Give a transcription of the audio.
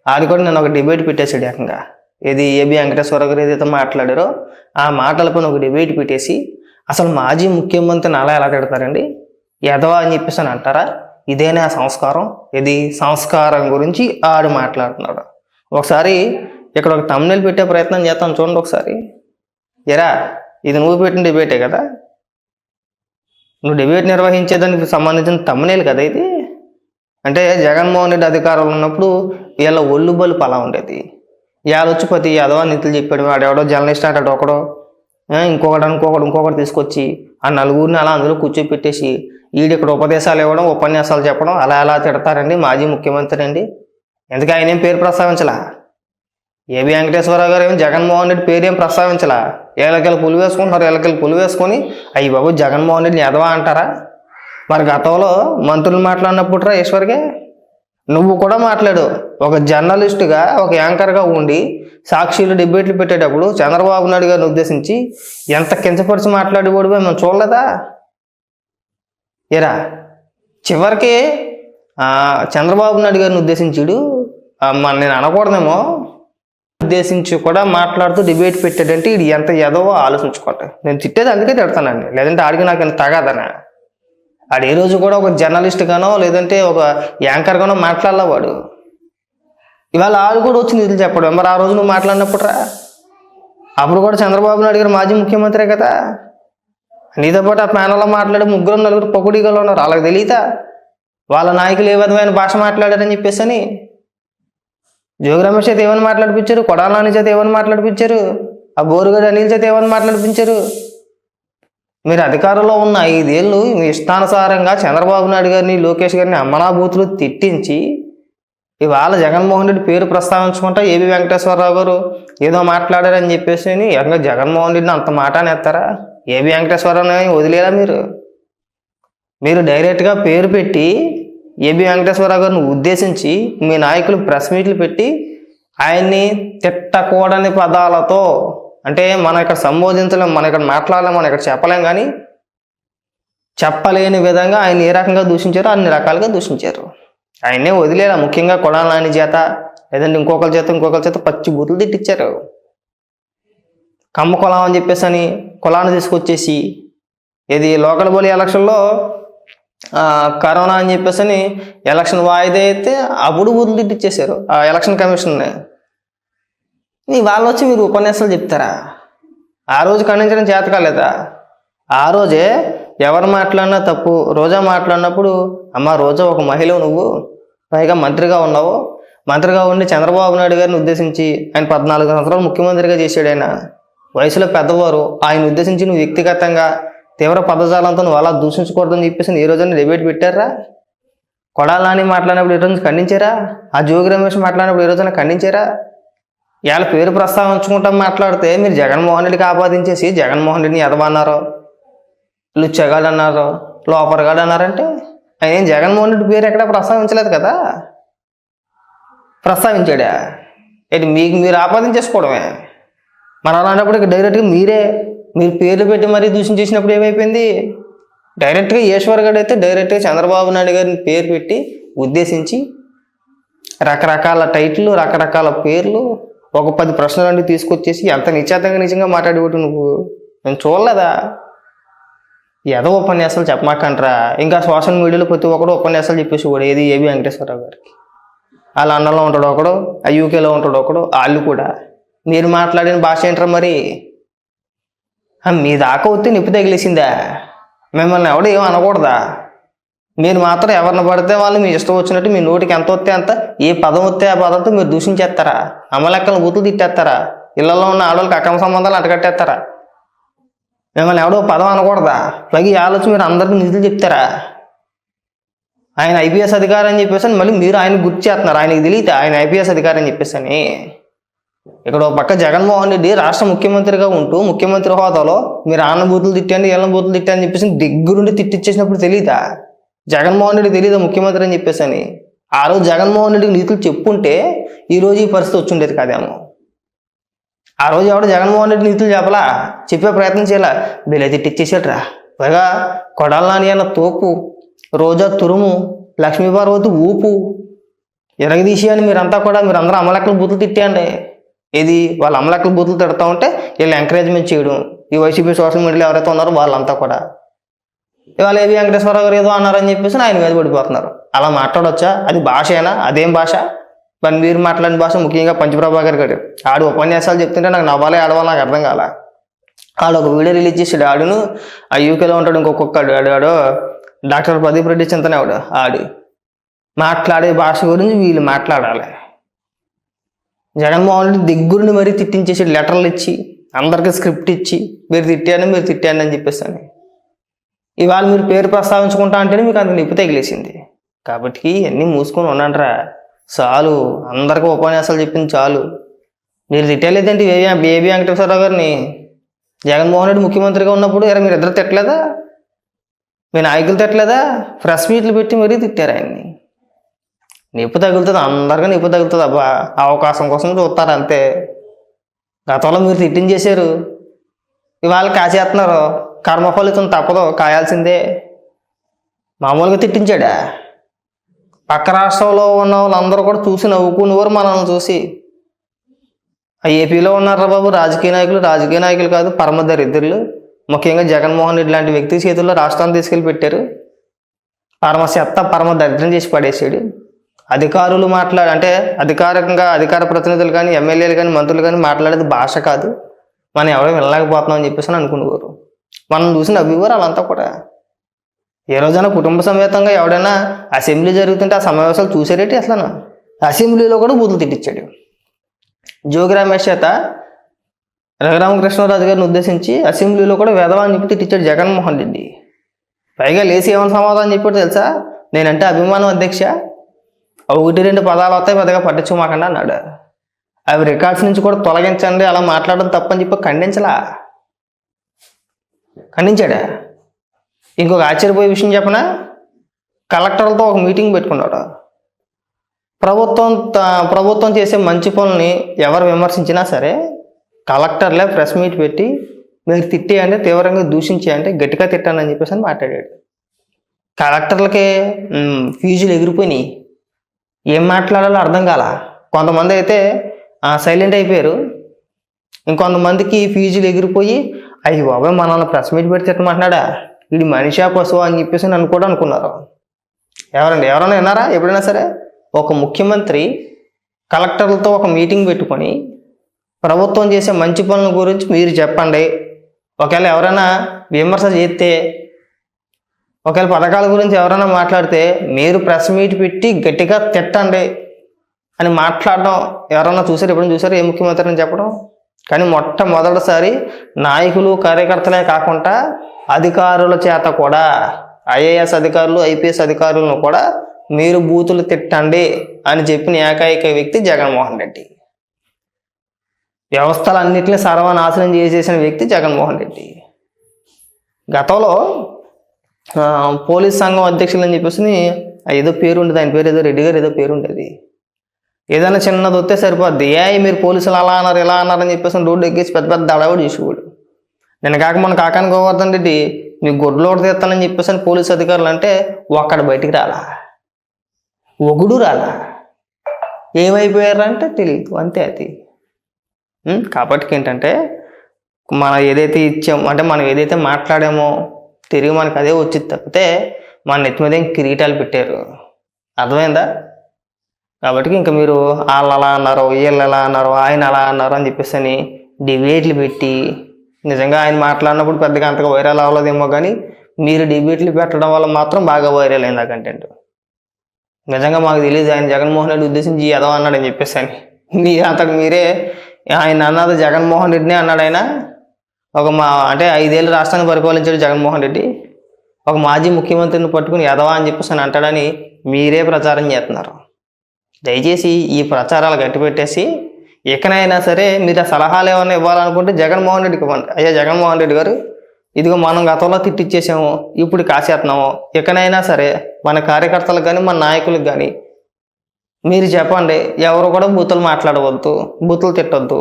ఆడు కూడా నేను ఒక డిబేట్ పెట్టేశాడు ఏకంగా. ఏది ఏబి వెంకటేశ్వరరావు గారు ఏదైతే మాట్లాడారో ఆ మాటలపైన ఒక డిబేట్ పెట్టేసి అసలు మాజీ ముఖ్యమంత్రిని అలా ఎలా తిడతారండి, ఎదవా అని చెప్పేసి అని అంటారా, ఇదేనా సంస్కారం? ఇది సంస్కారం గురించి ఆడు మాట్లాడుతున్నాడు. ఒకసారి ఇక్కడ ఒక thumbnail పెట్టే ప్రయత్నం చేస్తాను చూడండి ఒకసారి. ఎరా ఇది నువ్వు పెట్టిన డిబేటే కదా, నువ్వు డిబేట్ నిర్వహించేదానికి సంబంధించిన thumbnail కదా ఇది. అంటే జగన్మోహన్ రెడ్డి అధికారంలో ఉన్నప్పుడు వీళ్ళ ఒళ్ళు బలుపు అలా ఉండేది. ఇవాళ వచ్చి ప్రతి యాదవ నీతులు చెప్పాడు, వాడెవడో జర్నలిస్ట్ అంటాడు ఒకడో, ఇంకొకటి తీసుకొచ్చి ఆ నలుగురిని అలా అందులో కూర్చోపెట్టేసి ఇక్కడ ఉపదేశాలు ఇవ్వడం, ఉపన్యాసాలు చెప్పడం, అలా ఎలా తిడతారండి మాజీ ముఖ్యమంత్రి అండి. ఎందుకు ఆయన ఏం పేరు ప్రస్తావించలా? ఏబి వెంకటేశ్వరరావు గారు ఏం జగన్మోహన్ రెడ్డి పేరు ఏం ప్రస్తావించలా? ఏళ్ళకెళ్ళి పులి వేసుకుంటున్నారు, ఏళ్ళకెళ్ళి పులి వేసుకొని అయ్యి బాబు జగన్మోహన్ రెడ్డిని ఎదవా అంటారా? మరి గతంలో మంత్రులు మాట్లాడినప్పుడు ఈశ్వర్గా నువ్వు కూడా మాట్లాడు. ఒక జర్నలిస్టుగా ఒక యాంకర్గా ఉండి సాక్షిలు డిబేట్లు పెట్టేటప్పుడు చంద్రబాబు నాయుడు గారిని ఉద్దేశించి ఎంత కించపరిచి మాట్లాడేవాడు మేము చూడలేదా? ఏరా చివరికి చంద్రబాబు నాయుడు గారిని ఉద్దేశించాడు, నేను అనకూడదేమో ఉద్దేశించి కూడా మాట్లాడుతూ డిబేట్ పెట్టాడంటే ఇది ఎంత ఎదవో ఆలోచించుకోండి. నేను తిట్టేది అందుకే తిడతానండి, లేదంటే ఆడికి నాకు ఎంత తగాదనా. ఆడు ఏ రోజు కూడా ఒక జర్నలిస్ట్ గానో లేదంటే ఒక యాంకర్ గానో మాట్లాడలే వాడు. ఇవాళ ఆడు కూడా వచ్చి నిధులు చెప్పడం. మరి ఆ రోజు నువ్వు మాట్లాడినప్పుడు రా, అప్పుడు కూడా చంద్రబాబు నాయుడు గారు మాజీ ముఖ్యమంత్రి కదా, నీతో పాటు ఆ ప్యానల్లో మాట్లాడే 3-4 పొగుడిగలు ఉన్నారు. వాళ్ళకి తెలియదా వాళ్ళ నాయకులు ఏ విధమైన భాష మాట్లాడారని చెప్పేసి అని? జోగి రమేష్ చేత ఏమని మాట్లాడిపించారు, కొడాల నాని చేత ఏమని మాట్లాడిపించారు, ఆ బోరుగడ్డ అనిల్ చేత ఏమని మాట్లాడిపించారు? మీరు అధికారంలో ఉన్న 5 ఏళ్ళు మీ ఇష్టానుసారంగా చంద్రబాబు నాయుడు గారిని లోకేష్ గారిని అమ్మనాభూతులు తిట్టించి ఇవాళ జగన్మోహన్ రెడ్డి పేరు ప్రస్తావించుకుంటా ఏబి వెంకటేశ్వరరావు గారు ఏదో మాట్లాడారని చెప్పేసి ఏకంగా జగన్మోహన్ రెడ్డిని అంత మాట అనేస్తారా? ఏబి వెంకటేశ్వరరావుని వదిలేరా మీరు డైరెక్ట్గా పేరు పెట్టి ఏబి వెంకటేశ్వరరావు గారిని ఉద్దేశించి మీ నాయకులు ప్రెస్ మీట్లు పెట్టి ఆయన్ని తిట్టకూడని పదాలతో, అంటే మనం ఇక్కడ సంబోధించలేం, మనం ఇక్కడ మాట్లాడలేం, మనం ఇక్కడ చెప్పలేం, కానీ చెప్పలేని విధంగా ఆయన ఏ రకంగా దూషించారో అన్ని రకాలుగా దూషించారు. ఆయన్నే వదిలేలా. ముఖ్యంగా కొడాల నాని చేత లేదంటే ఇంకొకరి చేత పచ్చి బూతులు తిట్టించారు. కమ్మ కులం అని చెప్పేసి అని కులాన్ని తీసుకొచ్చేసి ఇది లోకల్ బోలి ఎలక్షన్లో కరోనా అని చెప్పేసి అని ఎలక్షన్ వాయిదా అయితే అప్పుడు బూతులు తిట్టించేశారు ఆ ఎలక్షన్ కమిషన్ని. వాళ్ళు వచ్చి మీరు ఉపన్యాసాలు చెప్తారా? ఆ రోజు ఖండించడం చేత కాలేదా? ఆ రోజే ఎవరు మాట్లాడినా తప్పు. రోజా మాట్లాడినప్పుడు అమ్మ రోజా ఒక మహిళ, నువ్వు పైగా మంత్రిగా ఉన్నావు, మంత్రిగా ఉండి చంద్రబాబు నాయుడు గారిని ఉద్దేశించి ఆయన 14 సంవత్సరాలు ముఖ్యమంత్రిగా చేశాడు, ఆయన వయసులో పెద్దవారు, ఆయన ఉద్దేశించి నువ్వు వ్యక్తిగతంగా తీవ్ర పదజాలంతో నువ్వు అలా దూషించకూడదని చెప్పేసి ఏ రోజైనా డిబేట్ పెట్టారా? కొడాల నాని మాట్లాడినప్పుడు ఏ రోజు ఖండించారా? ఆ జోగి రమేష్ మాట్లాడినప్పుడు ఏ రోజైనా ఖండించారా? ఇవాళ పేరు ప్రస్తావించుకుంటాం మాట్లాడితే మీరు జగన్మోహన్ రెడ్డికి ఆపాదించేసి జగన్మోహన్ రెడ్డిని ఎదవన్నారో, లుచ్చగాడు అన్నారో, లోపరగాడు అన్నారంటే ఆయన జగన్మోహన్ రెడ్డి పేరు ఎక్కడ ప్రస్తావించలేదు కదా. ప్రస్తావించాడా? ఏంటి మీకు మీరు ఆపాదించేసుకోవడమే. మరి అలాంటప్పుడు ఇక డైరెక్ట్గా మీరు పేర్లు పెట్టి మరీ దూషించేసినప్పుడు ఏమైపోయింది? డైరెక్ట్గా ఈశ్వర్ గారు అయితే డైరెక్ట్గా చంద్రబాబు నాయుడు గారిని పేరు పెట్టి ఉద్దేశించి రకరకాల టైటిల్, రకరకాల పేర్లు, ఒక 10 ప్రశ్నలు తీసుకొచ్చేసి ఎంత నిశ్చేతంగా మాట్లాడేవాడు నువ్వు. నేను చూడలేదా? ఏదో ఉపన్యాసాలు చెప్పమాకంటారా? ఇంకా సోషల్ మీడియాలో ప్రతి ఒక్కడు ఉపన్యాసాలు చెప్పేసేవాడు. ఏది ఏబి వెంకటేశ్వరరావు గారికి. ఆ లండన్లో ఉంటాడు ఒకడు, ఆ యూకేలో ఉంటాడు ఒకడు, వాళ్ళు కూడా మీరు మాట్లాడిన భాష ఏంటారా మరి? మీ దాకా వస్తే నిప్పు తగిలేసిందా? మిమ్మల్ని ఎవడు ఏం అనకూడదా? మీరు మాత్రం ఎవరిని పడితే వాళ్ళు మీ ఇష్టం వచ్చినట్టు మీ నోటికి ఎంత వస్తే అంత, ఏ పదం వస్తే ఆ పదంతో మీరు దూషించేస్తారా? అమ్మలెక్కలు బూతులు తిట్టేస్తారా? ఇళ్లలో ఉన్న ఆడవాళ్ళకి అక్రమ సంబంధాలు అంటగట్టేస్తారా? మిమ్మల్ని ఎవడో పదం అనకూడదా? పైగా ఆలోచన మీరు అందరికీ నిధులు చెప్తారా? ఆయన ఐపీఎస్ అధికారి అని చెప్పేసి మళ్ళీ మీరు ఆయన గుర్తు చేస్తున్నారు. ఆయనకి తెలియదు ఆయన ఐపీఎస్ అధికారి అని చెప్పేసి అని. ఇక్కడ ఒక పక్క జగన్మోహన్ రెడ్డి రాష్ట్ర ముఖ్యమంత్రిగా ఉంటూ ముఖ్యమంత్రి హోదాలో మీరు ఆన్న బూతులు తిట్టండి, ఏళ్ళ బూతులు తిట్టండి అని చెప్పేసి దగ్గరుండి తిట్టిచ్చేసినప్పుడు తెలియదా? జగన్మోహన్ రెడ్డి తెలియదా ముఖ్యమంత్రి అని చెప్పేసి అని? ఆ రోజు జగన్మోహన్ రెడ్డికి నీతులు చెప్పుంటే ఈరోజు ఈ పరిస్థితి వచ్చి ఉండేది కాదేమో. ఆ రోజు ఎవడు జగన్మోహన్ రెడ్డి నీతులు చెప్పలా, చెప్పే ప్రయత్నం చేయాల, వీళ్ళ తిట్టిచ్చేసాడ్రా. పైగా కొడాల నాని అన్న తోపు, రోజా తురుము, లక్ష్మీపార్వతి ఊపు, ఎరగదీసి అని మీరందరూ అమలెక్కల బూతులు తిట్టేయండి. ఇది వాళ్ళ అమలెక్కల బూతులు తిడతా ఉంటే వీళ్ళు ఎంకరేజ్మెంట్ చేయడం, ఈ వైసీపీ సోషల్ మీడియాలో ఎవరైతే ఉన్నారో వాళ్ళంతా కూడా ఇవాళ ఏవి వెంకటేశ్వరరావు గారు ఏదో అన్నారని చెప్పేసి ఆయన మీద పడిపోతున్నారు. అలా మాట్లాడొచ్చా? అది భాషేనా? అదేం భాష? మరి మీరు మాట్లాడిన భాష ముఖ్యంగా పంచప్రభాకర్ గారు ఆడు ఉపన్యాసాలు చెప్తుంటే నాకు నవ్వాలి ఆడవాలి నాకు అర్థం కాల. ఆడు ఒక వీడియో రిలీజ్ చేసాడు. ఆడును ఆ యూకేలో ఉంటాడు ఇంకొకడు ఆడు డాక్టర్ ప్రదీప్ రెడ్డి చింతనే ఆడు మాట్లాడే భాష గురించి వీళ్ళు మాట్లాడాలి. జగన్మోహన్ రెడ్డి దగ్గరుండి మరీ తిట్టించేసి లెటర్లు ఇచ్చి అందరికీ స్క్రిప్ట్ ఇచ్చి మీరు తిట్టాను అని చెప్పేసి ఇవాళ మీరు పేరు ప్రస్తావించుకుంటా అంటేనే మీకు అంత నిప్పు తగిలేసింది. కాబట్టి అన్నీ మూసుకొని ఉండండిరా చాలు. అందరికీ ఉపన్యాసాలు చెప్పింది చాలు. మీరు తిట్టలేదంటే బేబీ వెంకటేశ్వరరావు గారిని జగన్మోహన్ రెడ్డి ముఖ్యమంత్రిగా ఉన్నప్పుడు మీరు ఇద్దరు తిట్టలేదా? మీ నాయకులు తిట్టలేదా? ప్రెస్ మీట్లు పెట్టి మరీ తిట్టారు ఆయన్ని. నిప్పు తగులుతుంది, అందరికీ నిప్పు తగులుతుంది. అబ్బా అవకాశం కోసం చూస్తారు అంతే. గతంలో మీరు తిట్టించేశారు, ఇవాళ కాచేస్తున్నారు. కర్మ ఫలితం తప్పదు, కాయాల్సిందే. మామూలుగా తిట్టించాడా? పక్క రాష్ట్రంలో ఉన్న వాళ్ళందరూ కూడా చూసి నవ్వుకునేవారు మనల్ని చూసి. ఏపీలో ఉన్నారా బాబు రాజకీయ నాయకులు కాదు పరమ దరిద్రులు. ముఖ్యంగా జగన్మోహన్ రెడ్డి లాంటి వ్యక్తి చేతుల్లో రాష్ట్రాన్ని తీసుకెళ్ళి పెట్టారు. పరమ దరిద్రం చేసి పడేసాడు. అధికారులు అంటే అధికారికంగా అధికార ప్రతినిధులు కానీ ఎమ్మెల్యేలు కానీ మంత్రులు కానీ మాట్లాడేది భాష కాదు, మనం ఎవరో వెళ్ళలేకపోతున్నాం అని చెప్పేసి అనుకునేవారు. మనం చూసి నవ్వేవారు వాళ్ళంతా కూడా. ఏ రోజైనా కుటుంబ సమేతంగా ఎవడైనా అసెంబ్లీ జరుగుతుంటే ఆ సమావేశాలు చూసారేంటి? అసలు అసెంబ్లీలో కూడా బూతులు తిట్టించాడు. జోగి రమేష్ చేత రఘురామకృష్ణరాజు గారిని ఉద్దేశించి అసెంబ్లీలో కూడా వేదవా అని చెప్పి తిట్టించాడు జగన్మోహన్ రెడ్డి. పైగా లేచి ఏమైనా సమాధానం చెప్పాడు తెలుసా? నేనంటే అభిమానం అధ్యక్ష, 1-2 పదాలు వస్తాయి పెద్దగా పట్టించుకోమాకండి అన్నాడు. అవి రికార్డ్స్ నుంచి కూడా తొలగించండి, అలా మాట్లాడడం తప్పని చెప్పి ఖండించాడా? ఇంకొక ఆశ్చర్యపోయే విషయం చెప్పనా? కలెక్టర్లతో ఒక మీటింగ్ పెట్టుకున్నాడు. ప్రభుత్వం చేసే మంచి పనుల్ని ఎవరు విమర్శించినా సరే కలెక్టర్లే ప్రెస్ మీట్ పెట్టి మీరు తిట్టేయండి, తీవ్రంగా దూషించేయండి, గట్టిగా తిట్టానని చెప్పేసి మాట్లాడాడు. కలెక్టర్లకి ఫీజులు ఎగిరిపోయినాయి, ఏం మాట్లాడాలో అర్థం కాల. కొంతమంది అయితే సైలెంట్ అయిపోయారు, ఇంకొంతమందికి ఫీజులు ఎగిరిపోయి అయ్యి బాబాయ్ మనల్ని ప్రెస్ మీట్ పెట్టి తిట్టమంటున్నాడా, ఇది మనిషా పశువు అని చెప్పేసి నన్ను కూడా అనుకున్నారు. ఎవరైనా విన్నారా ఎప్పుడైనా సరే? ఒక ముఖ్యమంత్రి కలెక్టర్లతో ఒక మీటింగ్ పెట్టుకొని ప్రభుత్వం చేసే మంచి పనుల గురించి మీరు చెప్పండి, ఒకవేళ ఎవరైనా విమర్శ చేస్తే, ఒకవేళ పథకాల గురించి ఎవరైనా మాట్లాడితే మీరు ప్రెస్ మీట్ పెట్టి గట్టిగా తిట్టండి అని మాట్లాడడం ఎవరైనా ఎప్పుడైనా చూసారు ఏ ముఖ్యమంత్రి అని చెప్పడం? కానీ మొట్టమొదటిసారి నాయకులు కార్యకర్తలే కాకుండా అధికారుల చేత కూడా, ఐఏఎస్ అధికారులు ఐపీఎస్ అధికారులను కూడా మీరు బూతులు తిట్టండి అని చెప్పిన ఏకైక వ్యక్తి జగన్మోహన్ రెడ్డి. వ్యవస్థలన్నింటినీ సర్వనాశనం చేసేసిన వ్యక్తి జగన్మోహన్ రెడ్డి. గతంలో పోలీస్ సంఘం అధ్యక్షులు అని చెప్పేసి ఏదో పేరు ఉండేది, ఆయన పేరు ఏదో రెడ్డి గారు ఏదో పేరు ఉండేది. ఏదైనా చిన్నది వస్తే సరిపోద్ది, మీరు పోలీసులు అలా అన్నారు ఇలా అన్నారని చెప్పేసి రోడ్డు ఎక్కేసి పెద్ద పెద్ద దడవాడు చేసేవాడు. నేను మన కాకాని గోవర్ధన్ రెడ్డి మీ గొడ్లు ఒకటి తీస్తానని చెప్పేసి పోలీసు అధికారులు అంటే ఒక్కడ బయటికి రాలా, ఒగుడు రాలా, ఏమైపోయారంటే తెలియదు, అంతే అది. కాబట్టి ఏంటంటే మనం ఏదైతే ఇచ్చామో అంటే మనం ఏదైతే మాట్లాడామో తిరిగి మనకు అదే వచ్చింది తప్పితే మన నెత్తి మీద కిరీటాలు పెట్టారు, అర్థమైందా? కాబట్టి ఇంకా మీరు వాళ్ళు అలా అన్నారు, వీళ్ళు ఎలా అన్నారు, ఆయన అలా అన్నారు అని చెప్పేసి అని డిబేట్లు పెట్టి, నిజంగా ఆయన మాట్లాడినప్పుడు పెద్దగా అంతగా వైరల్ అవ్వలేదేమో కానీ మీరు డిబేట్లు పెట్టడం వల్ల మాత్రం బాగా వైరల్ అయింది ఆ కంటెంట్. నిజంగా మాకు తెలియదు ఆయన జగన్మోహన్ రెడ్డి ఉద్దేశించి ఏదో అన్నాడని చెప్పేసి అని. మీరే ఆయన అన్నది జగన్మోహన్ రెడ్డినే అన్నాడు. ఆయన అంటే 5 ఏళ్ళు రాష్ట్రాన్ని పరిపాలించాడు జగన్మోహన్ రెడ్డి, ఒక మాజీ ముఖ్యమంత్రిని పట్టుకుని ఎదవా అని చెప్పేసి అని అంటాడని మీరే ప్రచారం చేస్తున్నారు. దయచేసి ఈ ప్రచారాలు గట్టిపెట్టేసి ఎక్కడైనా సరే మీరు ఆ సలహాలు ఏమైనా ఇవ్వాలనుకుంటే జగన్మోహన్ రెడ్డికి ఇవ్వండి. అయ్యా జగన్మోహన్ రెడ్డి గారు, ఇదిగో మనం గతంలో తిట్టిచ్చేసాము, ఇప్పుడు కాసేస్తున్నాము, ఎక్కడైనా సరే మన కార్యకర్తలకు కానీ మన నాయకులకు కానీ మీరు చెప్పండి, ఎవరు కూడా బూతులు మాట్లాడవద్దు, బూతులు తిట్టొద్దు.